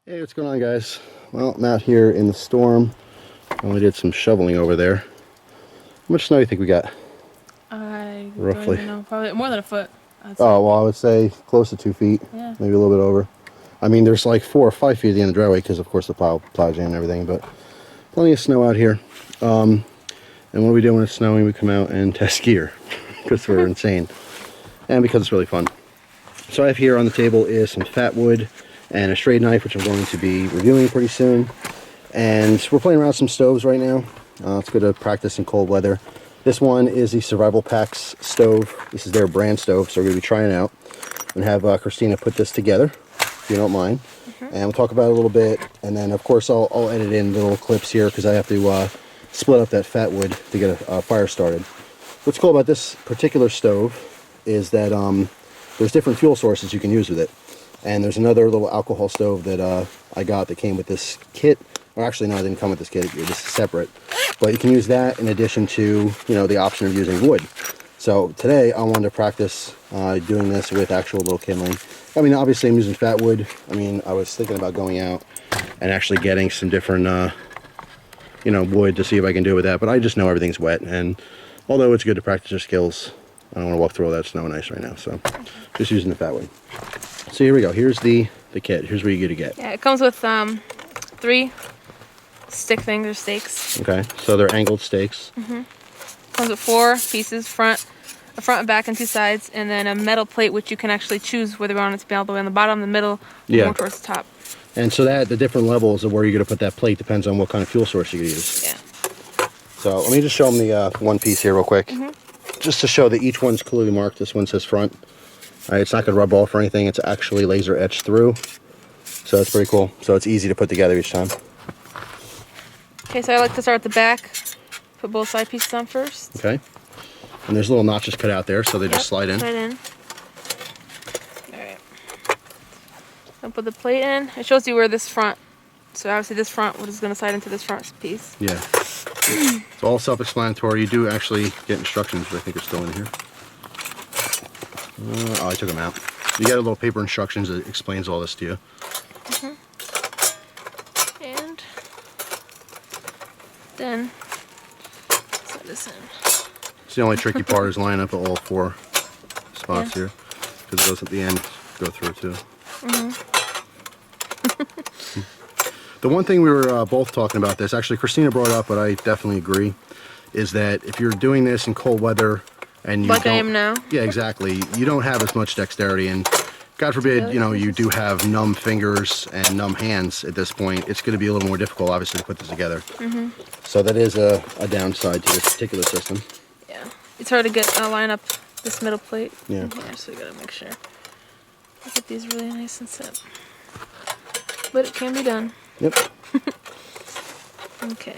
Hey, what's going on, guys? Well, I'm out here in the storm. We did some shoveling over there. How much snow do you think we got? I Roughly. don't even know. Probably more than a foot. Oh, well, I would say close to 2 feet. Yeah. Maybe a little bit over. I mean, there's like 4 or 5 feet at the end of the driveway because, of course, the plow jam and everything, but plenty of snow out here. And what we do when it's snowing, we come out and test gear because we're insane and because it's really fun. So I have here on the table is some fat wood and a straight knife, which I'm going to be reviewing pretty soon. And we're playing around with some stoves right now. It's good to practice in cold weather. This one is the Survival Packs stove. This is their brand stove, so we're going to be trying it out. I'm going to have Christina put this together, if you don't mind. And we'll talk about it a little bit. And then, of course, I'll edit in little clips here because I have to split up that fat wood to get a fire started. What's cool about this particular stove is that there's different fuel sources you can use with it. And there's another little alcohol stove that I got that came with this kit. Or actually, no, it didn't come with this kit. This is separate. But you can use that in addition to, the option of using wood. So today, I wanted to practice doing this with actual little kindling. I mean, obviously, I'm using fat wood. I mean, I was thinking about going out and actually getting some different, wood to see if I can do it with that. But I just know everything's wet. And although it's good to practice your skills, I don't want to walk through all that snow and ice right now. So just using the fat wood. So here we go. Here's the kit. Here's what you get to get. Yeah, it comes with 3 stick things or stakes. Okay, so they're angled stakes. Comes with 4 pieces, a front and back and 2 sides, and then a metal plate which you can actually choose whether you want it to be all the way on the bottom, the middle, or more towards the top. And so the different levels of where you're going to put that plate depends on what kind of fuel source you use. Yeah. So let me just show them the one piece here real quick. Just to show that each one's clearly marked. This one says front. It's not going to rub off or anything. It's actually laser etched through. So that's pretty cool. So it's easy to put together each time. Okay, so I like to start at the back. Put both side pieces on first. Okay. And there's little notches cut out there, so they just slide in. Slide in. Alright. I'll put the plate in. It shows you where this front, so obviously this front is going to slide into this front piece. Yeah. It's all self-explanatory. You do actually get instructions, which I think are still in here. Oh, I took them out. You get a little paper instructions that explains all this to you. And then slide this in. So the only tricky part is lining up all 4 spots here, because those at the end go through too. The one thing we were both talking about this, actually Christina brought up, but I definitely agree, is that if you're doing this in cold weather and you like I am now. Yeah, exactly. You don't have as much dexterity, and God forbid, you do have numb fingers and numb hands at this point. It's going to be a little more difficult, obviously, to put this together. So that is a downside to this particular system. Yeah, it's hard to line up this middle plate in here, so you gotta make sure. Get these really nice and set. But it can be done. Yep. Okay.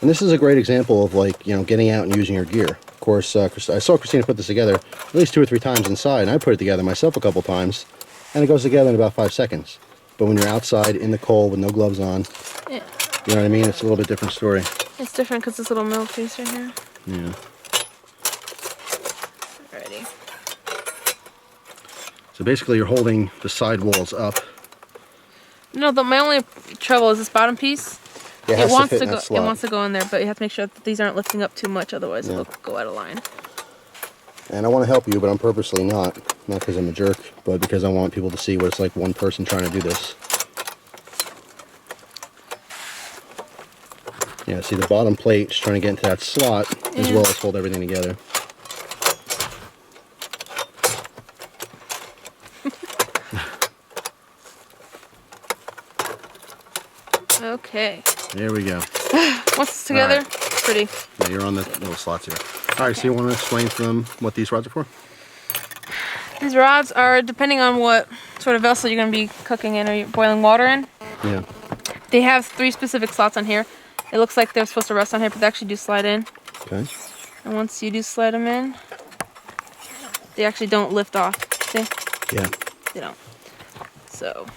And this is a great example of getting out and using your gear. Of course, I saw Christina put this together at least 2 or 3 times inside, and I put it together myself a couple times, and it goes together in about 5 seconds. But when you're outside in the cold with no gloves on, you know what I mean? It's a little bit different story. It's different because this little middle piece right here. Yeah. Alrighty. So basically, you're holding the side walls up. No, my only trouble is this bottom piece. Yeah, it wants to go. It wants to go in there, but you have to make sure that these aren't lifting up too much, otherwise it'll go out of line. And I want to help you, but I'm purposely not because I'm a jerk, but because I want people to see what it's like one person trying to do this. Yeah, see the bottom plate just trying to get into that slot as well as hold everything together. Okay. There we go. Once it's together, pretty. Yeah, you're on the little slots here. Alright, so you want to explain to them what these rods are for? These rods are depending on what sort of vessel you're going to be cooking in or you're boiling water in. Yeah. They have 3 specific slots on here. It looks like they're supposed to rest on here, but they actually do slide in. Okay. And once you do slide them in, they actually don't lift off. See? Yeah. They don't. So...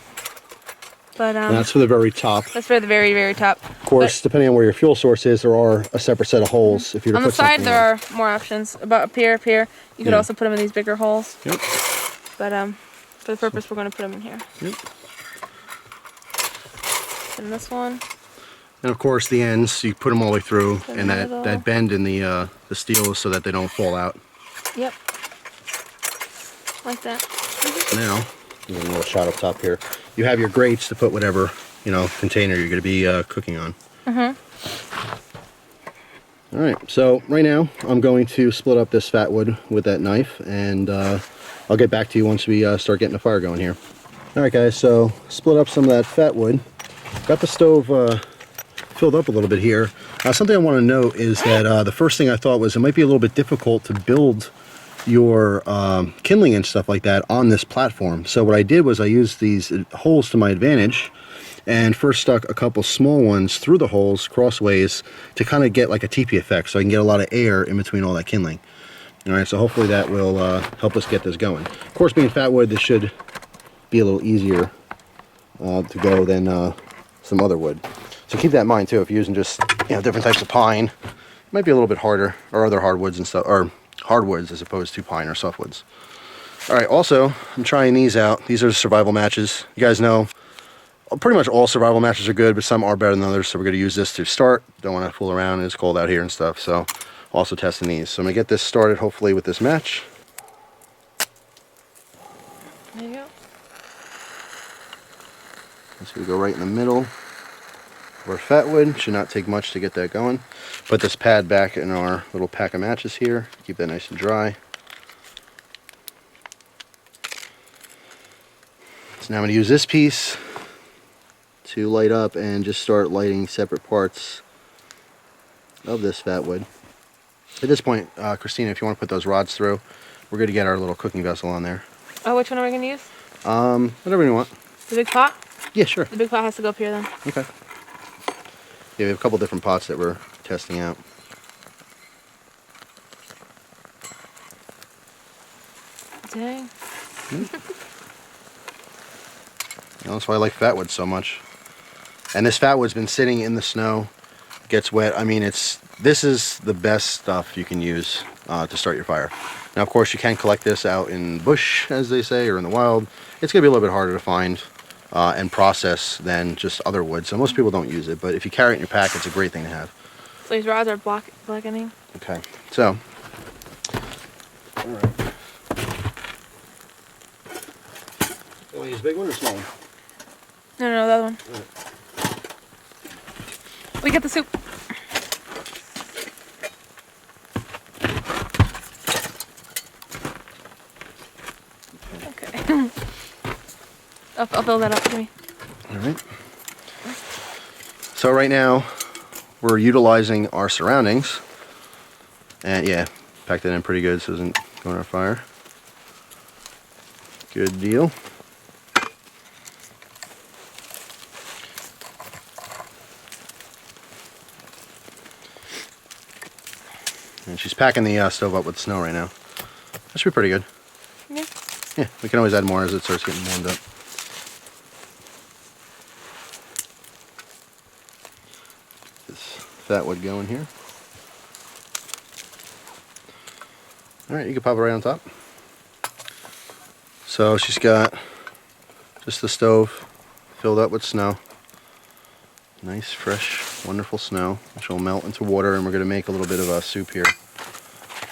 But and that's for the very top. That's for the very, very top. Of course, depending on where your fuel source is, there are a separate set of holes. If you're on the side, there are more options. About up here, you could also put them in these bigger holes. Yep. But for the purpose, we're going to put them in here. Yep. Then this one. And of course the ends, you put them all the way through, The and middle. that bend in the steel is so that they don't fall out. Yep. Like that. Now, there's a little shot up top here. You have your grates to put whatever, you know, container you're going to be cooking on. All right, so right now I'm going to split up this fat wood with that knife, and I'll get back to you once we start getting the fire going here. All right, guys, so split up some of that fat wood. Got the stove filled up a little bit here. Something I want to note is that the first thing I thought was it might be a little bit difficult to build your kindling and stuff like that on this platform. So what I did was I used these holes to my advantage, and first stuck a couple small ones through the holes crossways to kind of get like a teepee effect, so I can get a lot of air in between all that kindling. All right, so hopefully that will help us get this going. Of course, being fat wood, this should be a little easier to go than some other wood. So keep that in mind too. If you're using just, you know, different types of pine, it might be a little bit harder, or other hardwoods and stuff, or hardwoods as opposed to pine or softwoods. All right, also I'm trying these out. These are the survival matches. You guys know pretty much all survival matches are good, but some are better than others, so we're going to use this to start. Don't want to fool around, it's cold out here and stuff, so also testing these. So I'm going to get this started hopefully with this match. There you go. This will go right in the middle of our fat wood. Should not take much to get that going. Put this pad back in our little pack of matches here. Keep that nice and dry. So now I'm going to use this piece to light up and just start lighting separate parts of this fat wood. At this point, Christina, if you want to put those rods through, we're going to get our little cooking vessel on there. Oh, which one are we going to use? Whatever you want. The big pot? Yeah, sure. The big pot has to go up here then. Okay. Yeah, we have a couple different pots that we're testing out. Dang. That's why I like fat wood so much. And this fat wood's been sitting in the snow, gets wet. I mean, this is the best stuff you can use to start your fire. Now, of course, you can collect this out in bush, as they say, or in the wild. It's going to be a little bit harder to find and process than just other wood, so most people don't use it. But if you carry it in your pack, it's a great thing to have. So these rods are blackening. Okay, so, all right. You want to use a big one or small one? No, the other one. Right. We get the soup. Okay. I'll fill that up for me. All right. So right now, we're utilizing our surroundings. And yeah, packed that in pretty good so it doesn't go in our fire. Good deal. And she's packing the stove up with snow right now. That should be pretty good. Yeah. Yeah, we can always add more as it starts getting warmed up. This fat wood going here. Alright, you can pop it right on top. So she's got just the stove filled up with snow. Nice, fresh, wonderful snow, which will melt into water, and we're going to make a little bit of a soup here.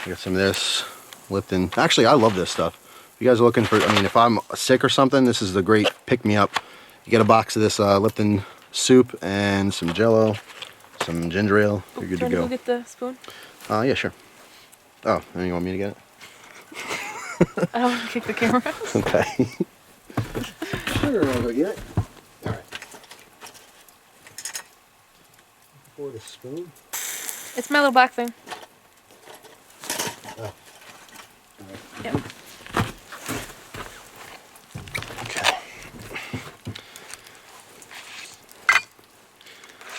We got some of this Lipton. Actually, I love this stuff. If you guys are looking for, I mean, if I'm sick or something, this is the great pick-me-up. You get a box of this Lipton soup and some Jello, some ginger ale. You're good to go. Go get the spoon? Yeah, sure. Oh, and you want me to get it? I don't want to kick the camera. Okay. Sure, I'll go get it. All right. Pour the spoon. It's my little black thing. Oh. Yep. Okay.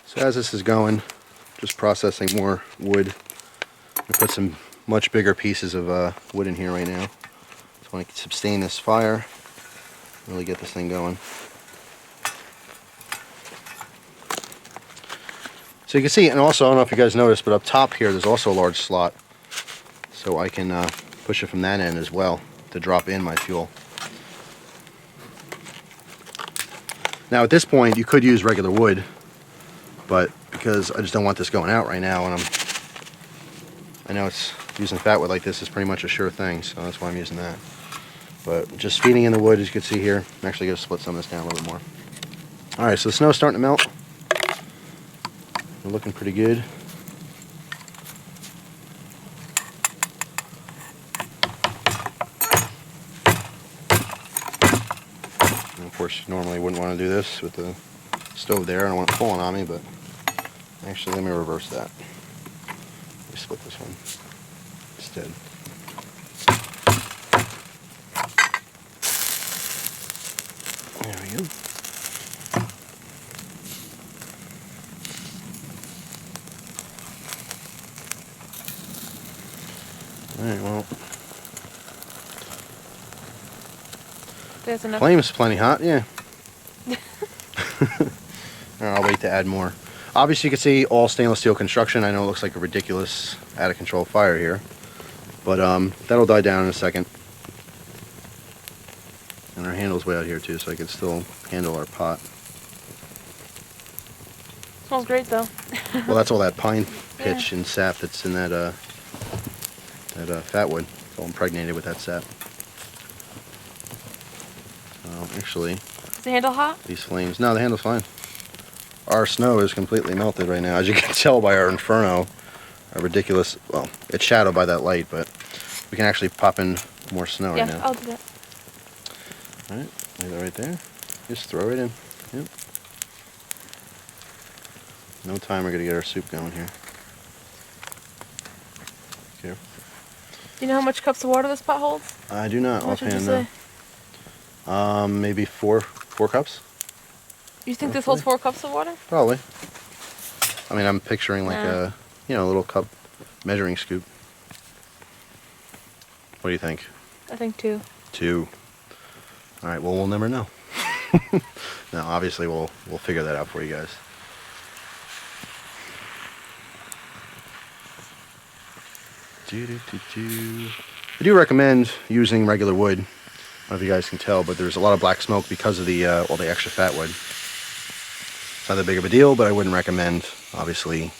So as this is going, just processing more wood. I put some much bigger pieces of wood in here right now. Just want to sustain this fire, really get this thing going. So you can see, and also I don't know if you guys noticed, but up top here there's also a large slot, so I can push it from that end as well to drop in my fuel. Now at this point, you could use regular wood, but because I just don't want this going out right now, and I know it's using fat wood like this is pretty much a sure thing, so that's why I'm using that. But just feeding in the wood, as you can see here. I'm actually going to split some of this down a little bit more. All right, so the snow's starting to melt. We're looking pretty good. And of course, normally wouldn't want to do this with the stove there. I don't want it falling on me, but actually, let me reverse that. Let me split this one instead. There we go. Alright, well. There's enough. Flame's plenty hot, yeah. I'll wait to add more. Obviously, you can see all stainless steel construction. I know it looks like a ridiculous, out of control fire here. But that'll die down in a second. And our handle's way out here too, so I can still handle our pot. Smells great though. Well, that's all that pine pitch and sap that's in that fat wood. It's all impregnated with that sap. Actually, is the handle hot? These flames. No, the handle's fine. Our snow is completely melted right now, as you can tell by our inferno. A ridiculous. Well, it's shadowed by that light, but we can actually pop in more snow right now. Yeah, I'll do that. All right, leave that right there. Just throw it in. Yep. No time. We're gonna get our soup going here. Careful. Do you know how much cups of water this pot holds? I do not How much would you offhand. say? Maybe four cups. You think this holds 4 cups of water? Probably. I mean, I'm picturing like a little cup measuring scoop. What do you think? I think 2. 2. All right. Well, we'll never know. Now, obviously, we'll figure that out for you guys. I do recommend using regular wood. I don't know if you guys can tell, but there's a lot of black smoke because of the all the extra fat wood. It's not that big of a deal, but I wouldn't recommend, obviously,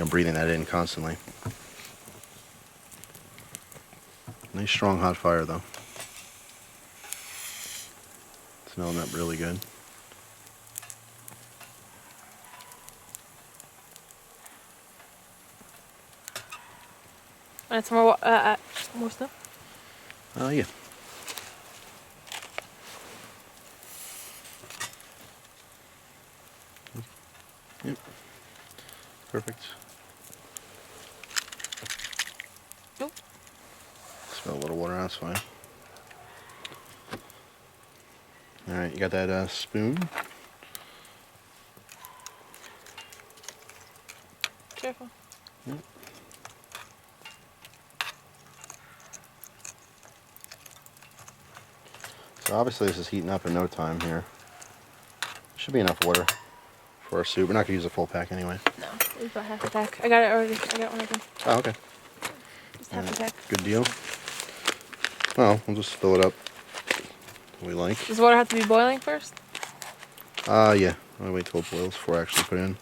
breathing that in constantly. Nice strong hot fire though. Smelling up really good. And some more stuff? Yeah. Yep. Perfect. Nope. Smell a little water, that's fine. Alright, you got that spoon? Careful. Yep. So obviously this is heating up in no time here. Should be enough water for our soup. We're not going to use a full pack anyway. No, it's about half a pack. I got it already. I got one of them. Oh, okay. Just half a pack. Good deal. Well, we'll just fill it up we like. Does water have to be boiling first? Yeah. I'll wait till it boils before I actually put it in.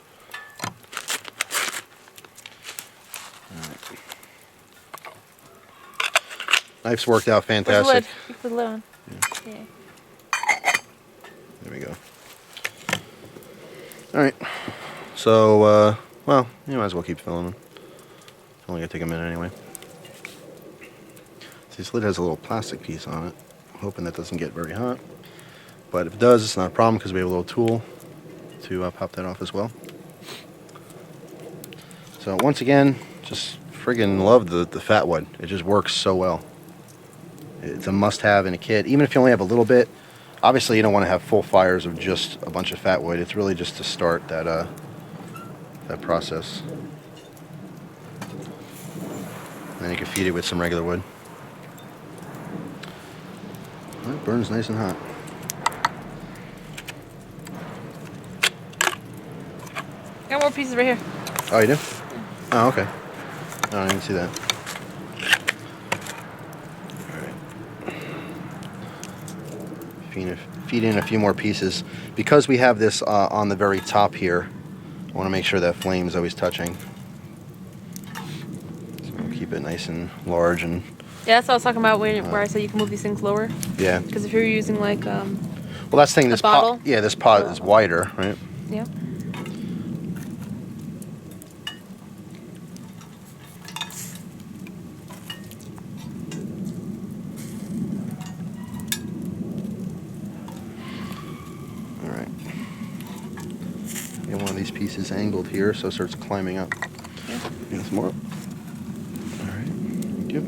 Alright. Knife's worked out fantastic. Where's the lid? You put the lid on. Yeah. There we go. Alright. So, well, you might as well keep filling them. It's only going to take a minute anyway. See, this lid has a little plastic piece on it. I'm hoping that doesn't get very hot. But if it does, it's not a problem because we have a little tool to pop that off as well. So once again, just friggin' love the fat wood. It just works so well. It's a must-have in a kit. Even if you only have a little bit, obviously you don't want to have full fires of just a bunch of fat wood. It's really just to start that that process. And then you can feed it with some regular wood. Well, it burns nice and hot. Got more pieces right here. Oh, you do? Oh, okay. Oh, I didn't see that. Alright. feed in a few more pieces. Because we have this on the very top here, I want to make sure that flame is always touching. So we'll keep it nice and large. And yeah, that's what I was talking about where I said you can move these things lower. yeah. Because if you're using like well, that's the thing. This bottle. pot, yeah, this pot is wider, right? Yeah. All right. Get one of these pieces angled here so it starts climbing up. Yeah. Get some more. All right. Thank you.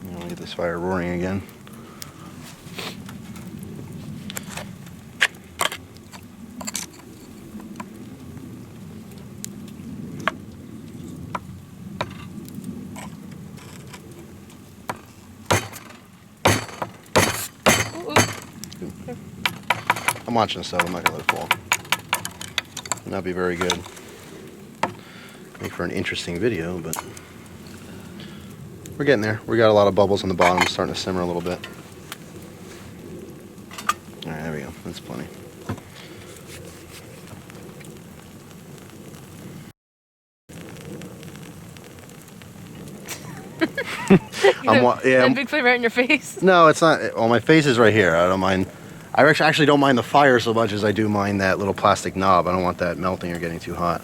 Now we'll get this fire roaring again. I'm watching this stuff. I'm not gonna let it fall. Would not be very good. Make for an interesting video, but we're getting there. We got a lot of bubbles on the bottom, starting to simmer a little bit. All right, there we go. That's plenty. Yeah. Big flame right in your face. No, it's not. Well, my face is right here. I don't mind. I actually don't mind the fire so much as I do mind that little plastic knob. I don't want that melting or getting too hot.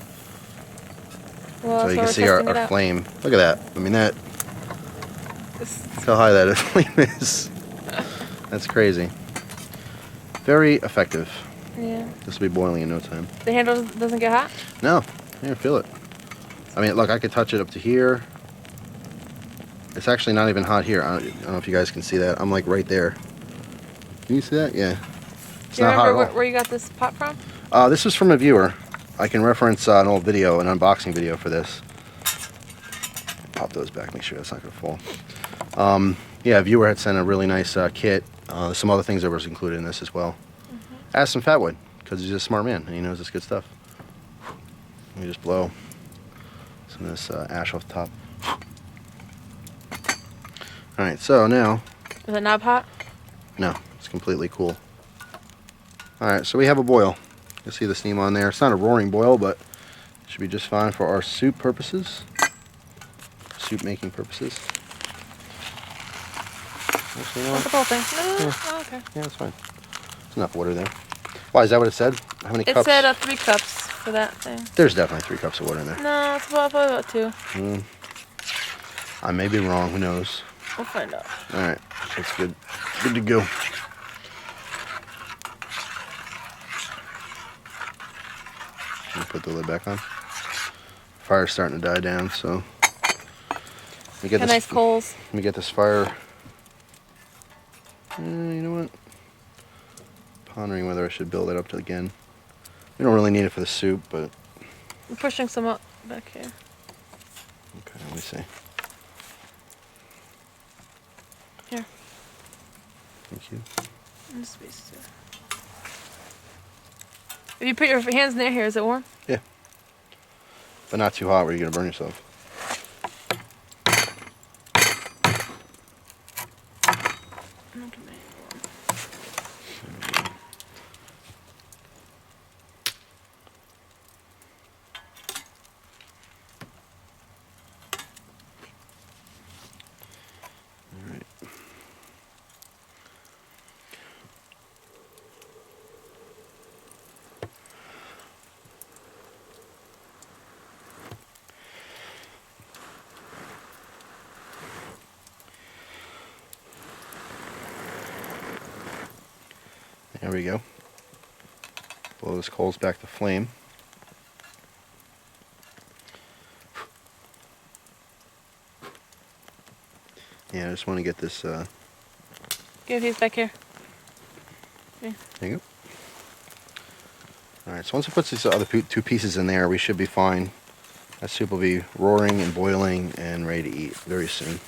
Well, so you can see our flame. Look at that. I mean, look how high that flame is. That's crazy. Very effective. Yeah. This will be boiling in no time. The handle doesn't get hot? No. Yeah, feel it. I mean, look, I could touch it up to here. It's actually not even hot here. I don't know if you guys can see that. I'm like right there. Can you see that? Yeah. It's not hot at all. Where you got this pot from? This is from a viewer. I can reference an old video, an unboxing video for this. Pop those back, make sure that's not going to fall. Yeah, a viewer had sent a really nice kit. Some other things that was included in this as well. Ask some Fatwood, because he's a smart man and he knows this good stuff. Let me just blow some of this ash off the top. Alright, so now... Is it knob hot? No, it's completely cool. Alright, so we have a boil. You see the steam on there. It's not a roaring boil, but it should be just fine for our soup purposes. Soup making purposes. That's the whole thing. No, yeah. Oh, okay. Yeah, that's fine. There's enough water there. Why, is that what it said? How many cups? It said 3 cups for that thing. There's definitely 3 cups of water in there. No, it's probably about 2. I may be wrong, who knows? We'll find out. Alright, that's good. Good to go. Put the lid back on. Fire's starting to die down, so let me get nice coals. Let me get this fire. You know what? Pondering whether I should build it up again. We don't really need it for the soup, but I'm pushing some up back here. Okay, let me see. Here. Thank you. And space too. If you put your hands in here, is it warm? Yeah. But not too hot where you're going to burn yourself. There we go. Blow those coals back to flame. Yeah, I just want to get this. Give these back here. Okay. There you go. Alright, so once it puts these other 2 pieces in there, we should be fine. That soup will be roaring and boiling and ready to eat very soon.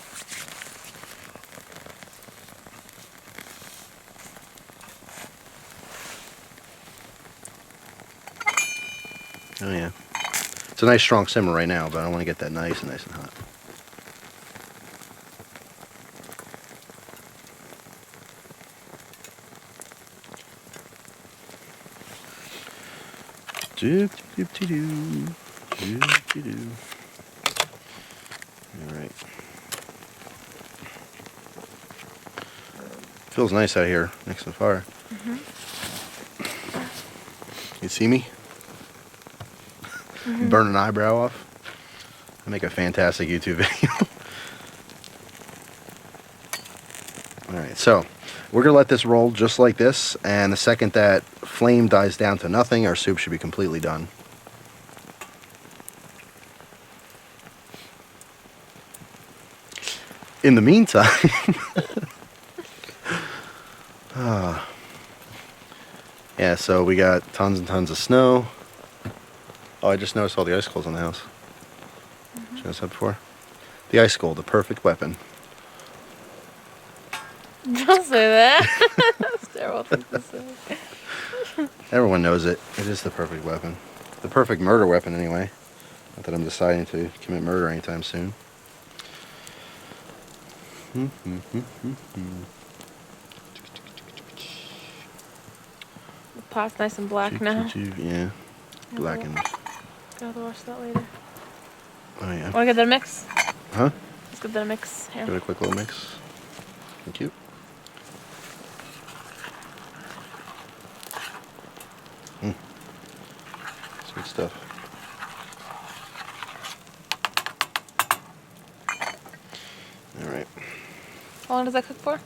Oh yeah. It's a nice strong simmer right now, but I want to get that nice and hot. Alright. Feels nice out here next to the fire. You see me? Burn an eyebrow off? I make a fantastic YouTube video. Alright, so we're going to let this roll just like this, and the second that flame dies down to nothing, our soup should be completely done. In the meantime, yeah, so we got tons and tons of snow. Oh, I just noticed all the icicles in the house. Did you notice that before? The icicle, the perfect weapon. Don't say that. That's a terrible thing to say. Everyone knows it. It is the perfect weapon. The perfect murder weapon, anyway. Not that I'm deciding to commit murder anytime soon. The pot's nice and black now. Yeah, blackened. Gotta wash that later. Oh yeah. Wanna get that a mix? Huh? Let's get that a mix. Here. Give it a quick little mix. Thank you. Sweet stuff. Alright. How long does that cook for?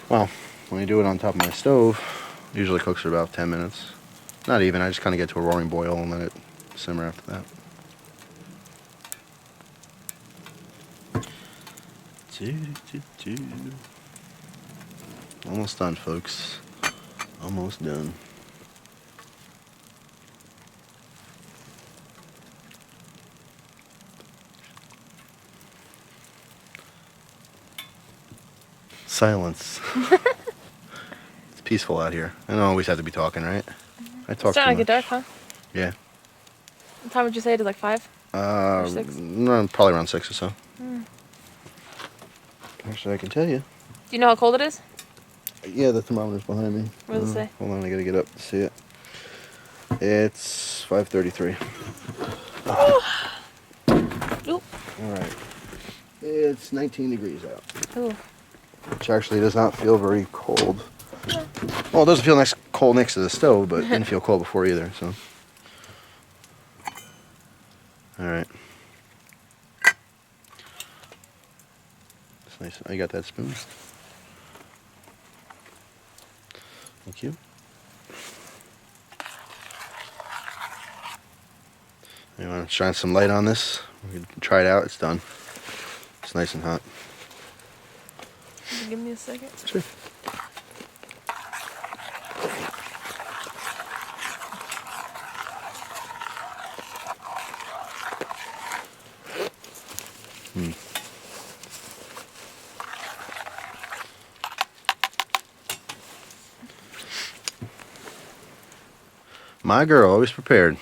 Well, when you do it on top of my stove, it usually cooks for about 10 minutes. Not even, I just kind of get to a roaring boil and let it simmer after that. Almost done, folks. Almost done. Silence. It's peaceful out here. I don't always have to be talking, right? I talk It's starting too to get much. dark, huh? Yeah. What time would you say it is? Like 5? Or 6? No, probably around 6 or so. Actually, I can tell you. Do you know how cold it is? Yeah, the thermometer's behind me. What does it say? Hold on, I gotta get up to see it. It's 5:33. Oop. Alright. It's 19 degrees out. Ooh. Which actually does not feel very cold. Well, it doesn't feel nice cold next to the stove, but it didn't feel cold before either, so. Alright. It's nice. I got that spoon. Thank you. You want to shine some light on this? We can try it out. It's done. It's nice and hot. Give me a second. Sure. My girl, always prepared.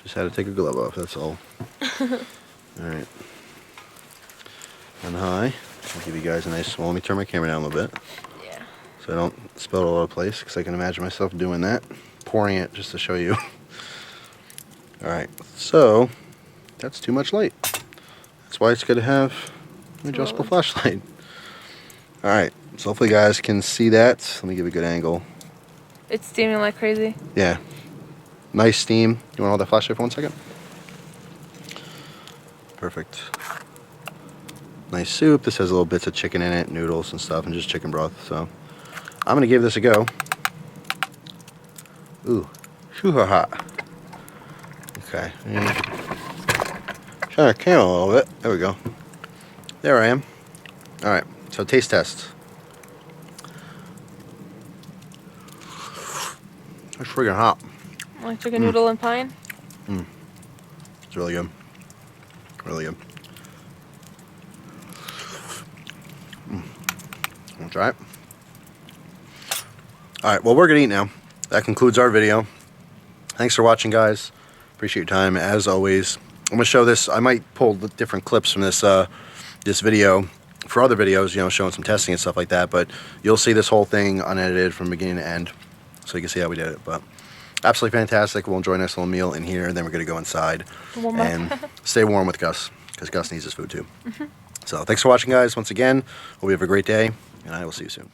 Just had to take a glove off, that's all. Alright. And high. I'll give you guys a nice, well, let me turn my camera down a little bit. Yeah. So I don't spill it all over the place, because I can imagine myself doing that. Pouring it just to show you. Alright, so that's too much light. That's why it's good to have an adjustable flashlight. Alright, so hopefully you guys can see that. Let me give you a good angle. It's steaming like crazy. Yeah. Nice steam. You want to hold that flashlight for 1 second? Perfect. Nice soup. This has little bits of chicken in it, noodles and stuff, and just chicken broth. So I'm going to give this a go. Ooh. Super hot. Okay. Shine our camera a little bit. There we go. There I am. Alright. So taste test. It's freaking hot. Like chicken noodle and pine? It's really good. Really good. Wanna try it? Alright, well, we're gonna eat now. That concludes our video. Thanks for watching, guys. Appreciate your time, as always. I'm gonna show this. I might pull the different clips from this this video for other videos, you know, showing some testing and stuff like that, but you'll see this whole thing unedited from beginning to end, so you can see how we did it. But absolutely fantastic. We'll enjoy a nice little meal in here, and then we're going to go inside Warm up. and stay warm with Gus, because Gus needs his food too. So thanks for watching, guys, once again. Hope you have a great day, and I will see you soon.